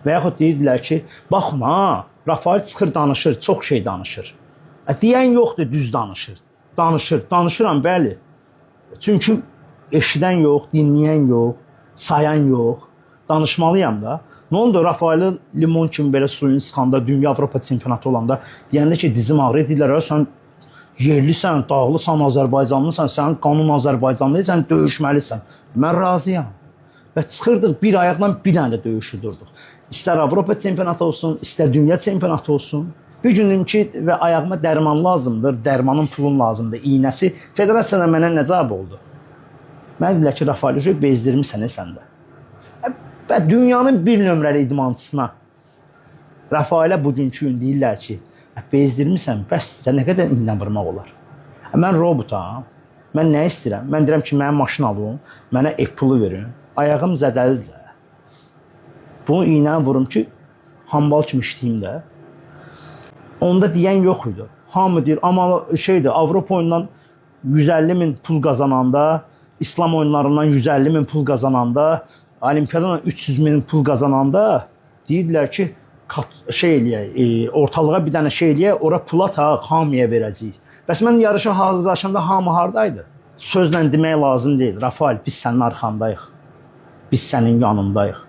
Və yaxud deyirdilər ki, baxma, Rafael çıxır danışır, çox şey danışır. Deyən yoxdur, düz danışır. Danışıram, bəli. Çünki eşidən yox, dinləyən yox, sayan yox. Danışmalıyam da. Nə oldu Rafael'i limon kimi belə suyun sıxanda, Dünya Avropa çempionatı olanda deyəndə ki, dizim ağrır, deyirlər, sən yerlisən, dağlısan, Azərbaycanlısan, sənin qanun Azərbaycanlı, sən döyüşməlisən. Mən razıyam. Və çıxırdıq bir ayaqla bir dənə də döyüşü durduq. İstər Avropa çempionatı olsun, istər dünya çempionatı olsun. Bir gününki və ayağıma dərman lazımdır, dərmanın pulun lazımdır, iynəsi. Federasiyadan mənə nə cavab oldu? Mən dedilər ki, Rafael bezdirmirsən səndə. Və dünyanın bir nömrəli idmançısına Rafael'ə bugünkü gün deyirlər ki, bezdirmirsən, bəs nə qədər iynə vurmaq olar? Mən robotam, mən nə istəyirəm? Mən deyirəm ki, mənə maşın alın, mənə pulu verin, ayağım zədəlidir. Bunu iynəni vurum ki, hambal kimi işləyim də. Onda deyən yox idi. Hamı deyir, amma şeydir, Avropa oyundan 150 min pul qazananda, İslam oyunlarından 150 min pul qazananda, Olimpiyadan 300 min pul qazananda deyirlər ki, ortalığa bir dənə şey eləyək, ora pula hamıya verəcəyik. Bəs mən yarışa hazırlaşanda hamı hardaydı? Sözlə demək lazım deyil. Rafael, biz sənin arxandayıq. Biz sənin yanındayıq.